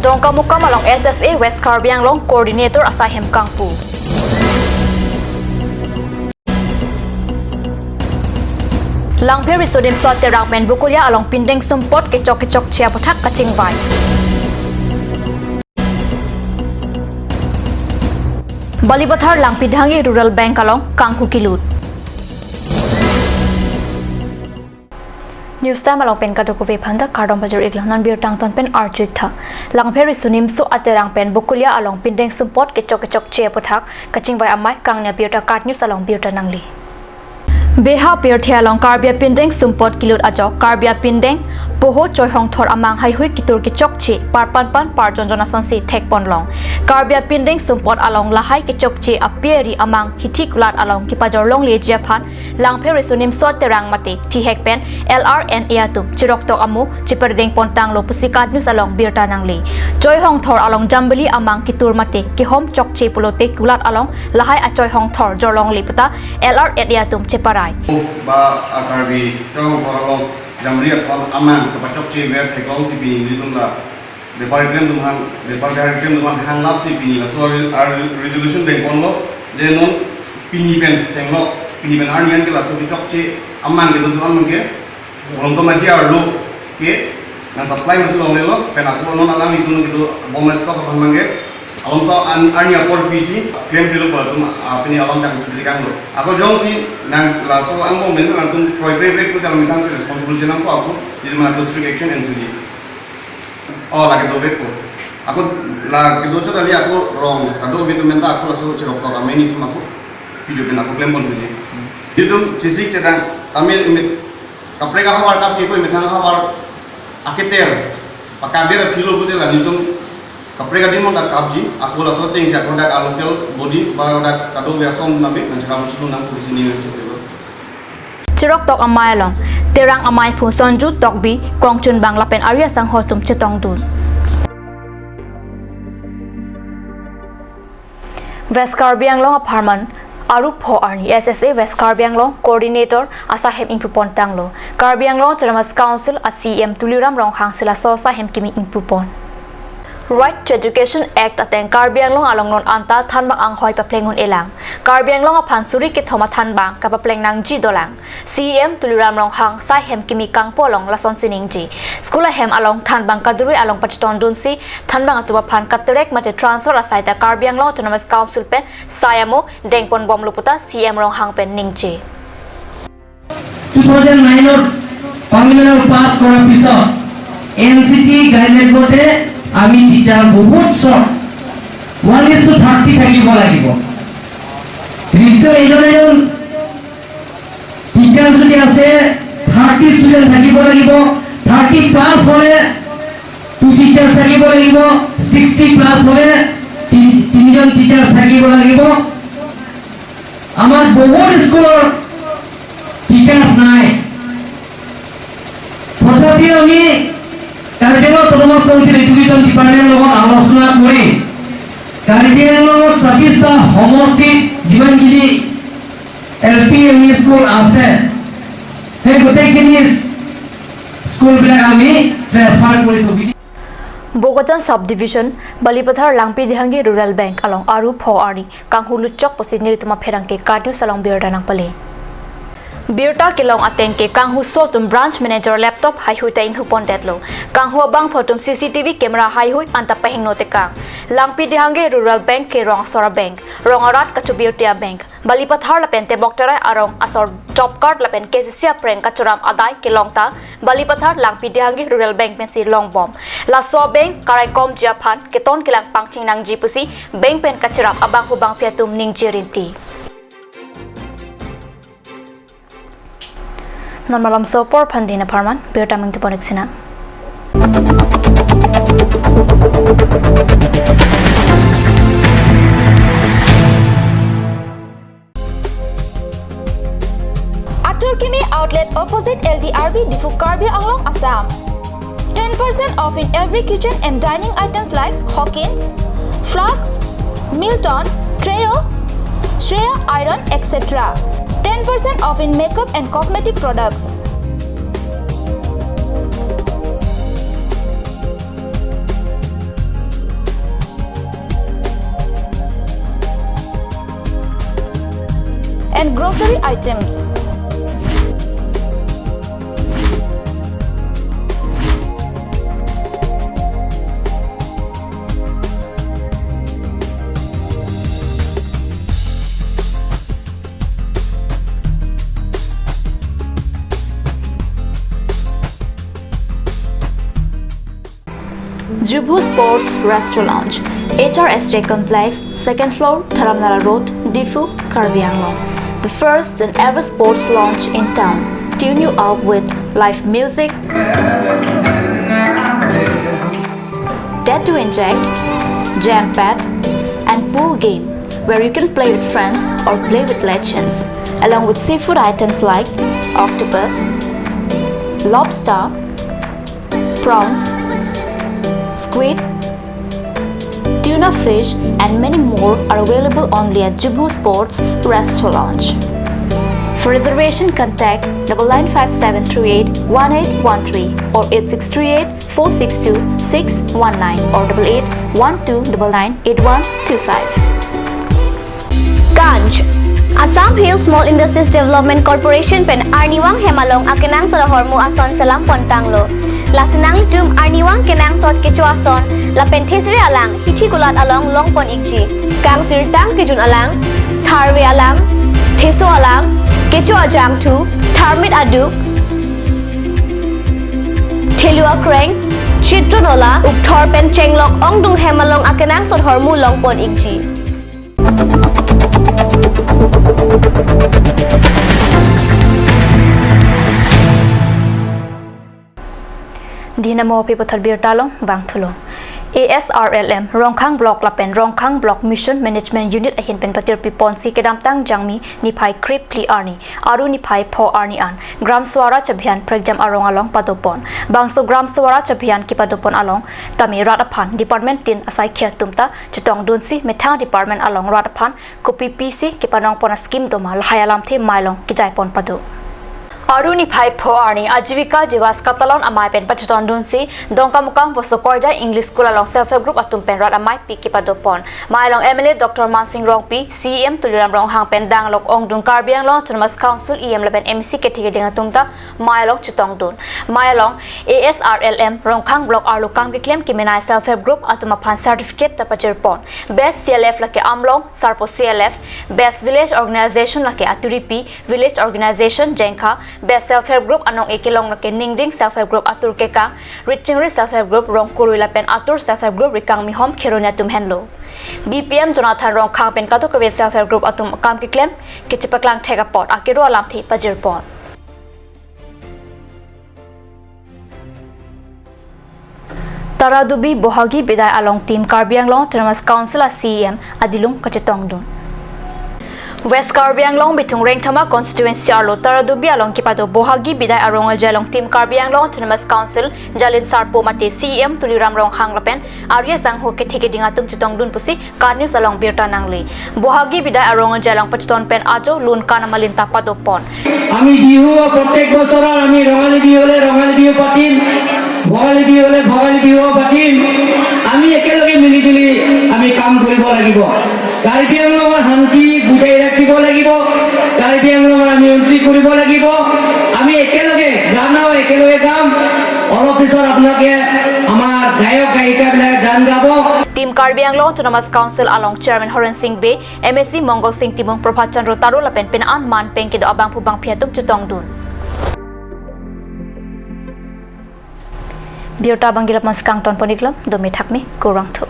Tongka Mukam along SSA West Karbi Anglong Coordinator Asahem Kangpu. Langpher Risudim Sote Rangmen Bukulya along Pindeng Sumpot Kechok Chia Potak Kaching Vai. Balibathar Langpidhangi Rural Bank along Kanghu Kilut. News time along pen kato kuve phanda kardom bajur iglanan bir tangton pen arjuik tha langpheri sunim su aterang pen bukulia along pindeng support kechok che pothak kaching vai amai kangnya birta card news along birta nangli beha pirthia along karbia pindeng support kilut ajok karbia pindeng poho choi hong thor amang hai hui kitur kechok che pan par jonjona sonsi thek pon long karbia pindeng support along lahai kechok che apieri amang hithi kulat along kipajor long le japhan langpheri sunim sot terang mate thi hek pen LRN tu chirok to amu chiperdeng pontang lo pusikat news along birta nangli choi hong thor along jambali amang kitur mate ki hom chok che pulote kulat along lahai a choi hong thor jorlong liputa LRN tum cheparai ba akarbi choi hong thor along jambali athon amang kapachok che ver theklong si bi litum la de paragraph dum han lap si bi la so resolution de konlo je non pini ben chenglo pini ben arnian ke la so chok che amang ke dum an ke orang tu macam ada ke, na supply masih long lelo, penaku non alam itu gitu, bomas kau apa mangge, alam so ani apor PC, claim dulu kalau tu apa ni alam jangan sebelikan lo. Aku jauh sih, nang laso angkong bener langsung proyek tu dalam mitang sih responsibility nang aku, jadi mana tu strict action and tuji. Oh lagi tu betul. Aku lagi tu tu tadi aku wrong, kado betul minta aku langsung cerok tau kami ni tu aku, pijukin aku claim pun tuji. Itu sisi cedang kami kapre ka hawar kap koi methang hawar aketer pakader kilo bude la nisum kapre ka dimon da kapji aku la soting sia product local body ba da kado ya song nami nan chakam chunu nang kurisi ni chete chirok tok amai long terang amai phu sonju tok bi kongchun bangla pen arya sang hotum chetong dun West Karbi Anglong apartment Arup Pho Arni SSA West Karbi Anglong Coordinator Asahem Impupon Tanglo Karbi Anglong Charamas Council at CM Tuliram Rong Hang Sila Sosa Hem Kimi Impupon Right to Education Act ateng Karbi Anglong along non anta thanbang ang hoi paplengun elang Karbi Anglong aphan suri ki thoma thanbang ka papleng nang ji dolang CM Tuliram Rong Hang Sai Hem Kimi Kangpo along lason sining ji School hem along thanbang kaduri along pachiton dunsi thanbang atuwa phan katerek mate transfer asai ta Karbi Anglong Autonomous Council pen sayamo dengpon bom luputa CM Rong Hang pen ningji 2009 or communal pass kora pisot NCT guideline bote আমি teacher বহুত short 1:30 থাকিব লাগিব রিসে এজন teacher যদি আছে 30 student থাকিব লাগিব 30 plus হলে 2 টিচার থাকিব লাগিব 60 প্লাস হলে 3 জন টিচার থাকিব লাগিব আমার বহুত স্কুলৰ টিচার নাই তথাপিও আমি Kardiano Autonomous Council Education Department লগত আলোচনা কৰি Kardiano সাবিসা সমষ্টি জীৱনগিৰি LPME স্কুল আছে সেই গোটেইখিনি স্কুলবিলাক আমি ট্ৰান্সফাৰ কৰিছো Bogatan Subdivision Balipathar Langpidhangi Rural Bank along Arup Pho Arni Kanghu Luchok posit nilituma pherangke Kardiu salong birda nang pale Birta kilong atengke Kanghu sotum branch manager laptop hai hui ta inghu pon detlo Kanghu bang photum CCTV camera hai hui anta pahing note ka Langpidhangi Rural Bank ke rong sora bank rongarat kachubirtia bank Balipathar lapen te boktara arong asor job card lapen KCC prank kachuram adai kilong ta Balipathar Langpidhangi Rural Bank mensi long bomb la so bank karaikom japhan keton kilang pangching nang jipusi bank pen kachuram abang hubang piatum ning jirinti Normalam sopor pandina parman birta ming tu poneksina Atur Kimi outlet opposite LDRB Difu Karbi Anglong Assam 10% off in every kitchen and dining items like Hawkins, Flux, Milton, Treo, Shreya Iron etc. 10% off in makeup and cosmetic products. and grocery items. Jubu Sports Restaurant, HRSJ Complex, 2nd floor, Dharamnala Road, Diffu, Karbi Anglong. The first and ever sports lounge in town. Tune you up with live music, Dare to Inject, Jam Pad, and pool game where you can play with friends or play with legends, along with seafood items like octopus, lobster, prawns, squid, tuna fish, and many more are available only at Jubu Sports Restaurant. For reservation, contact 9957381813 or 8638462619 or 8812998125. Ganj Assam Hill Small Industries Development Corporation pen Arniwang Hemalong akenang sa hormu ason salam pontanglo. Lasinang litum Arniwang kenang sot kecu ason la pentesiri alang hithi gulat along longpon ikji. Kang sirtang kijun alang, tharwe alang, theso alang, kecu ajam tu, tharmit aduk, thelua kreng, chitronola, ukthor pen chenglok ongdung Hemalong akenang sot hormu longpon ikji. Dinamo Pipothal Bir Talong Bang Thulong. ASRLM Rongkhang Block Lapen Rongkhang Block Mission Management Unit ahin pen patir pipon si kedam tang jangmi nipai krip pli arni aru nipai pho arni an Gram Swaraj Abhiyan Pragjam arong along padopon bangso Gram Swaraj Abhiyan ki padopon along tami Ratapan Department tin asai khia tumta chitong dunsi methang department along Ratapan kopi PC ki panong pona scheme doma lahayalam the mailong ki jaipon padu Aruni Pai Po Arni Ajivika Divas Katalon Amai Pen Pachiton Dunsi Dongka Mukang Vosokoida English School along Self-Help Group Atum Pen Rat Amai Piki Padopon Mailong MLA Dr. Mansing Rongpi CM Tuliram Rong Hang Pen Dang Lok Ong Dun Karbiang Long Autonomous Council EM Leben MC Ketigi Dinga Tumta Mailong Chitong Dun Mailong ASRLM Rongkhang Block Arlukang Biklem Kimenai Self-Help Group Atumapan Certificate Tapachirpon Best CLF Lake Amlong Sarpo CLF Best Village Organization Lake Aturipi Village Organization Jenka Best Self-Help Group Anong Ikilong Lake Ningding Self-Help Group Atur Keka Reaching Rich Self-Help Group Rong Kurui Lapen Atur Self-Help Group Rikang Mihom Kironia Tum Henlo BPM Jonathan Rong Khang Pen Katu Kawe Self-Help Group Atum Kam Kiklem Kichipaklang Tegapot Akiro Alam Thi Pajirpon Taradubi Bohagi Bidai Along Team Karbi Anglong Autonomous Council CEM Adilung Kachitong Dun West Karbi Anglong Bitung Reng Thama Constituency Arlo Taradubi Along Kipado Bohagi Bidai Arong Jalong Team Karbi Anglong Autonomous Council Jalin Sarpo Mate CEM Tuliram Rong Hang Lapen Arya Sanghur Ke Thike Dingatum Chitong Dun Pusi Karnews Along Birta Nangli Bohagi Bidai Arong Jalong Pachiton Pen Ajo Lun Kana Malinta Padopon আমি বিহু প্রত্যেক বছর আমি রঙালী বিহু হলে রঙালী বিহু পাতিম ভোগালী বিহু হলে ভোগালী বিহু পাতিম আমি একেলগে মিলি জুলি আমি কাম কৰিব লাগিব কাৰ্বি আংলঙৰ শান্তি বুজাই ৰাখিব লাগিব কাৰ্বি আংলঙৰ আমি উন্নতি কৰিব লাগিব আমি একেলগে গানাও একেলগে গাম অলপ পিছত আপোনালোকে আমাৰ গায়ক গায়িকাবিলাক গান গাব Team Karbi Anglong Autonomous Council along Chairman Horan Singh Be MSc Mongol Singh Timong Prabhat Chandra Taru Lapen Pen An Man Pengkido Abang Pubang Phiatum Chutong Dun Biota Bangilap Maskang Ton Poniklam Domi Thakmi Kurang Thu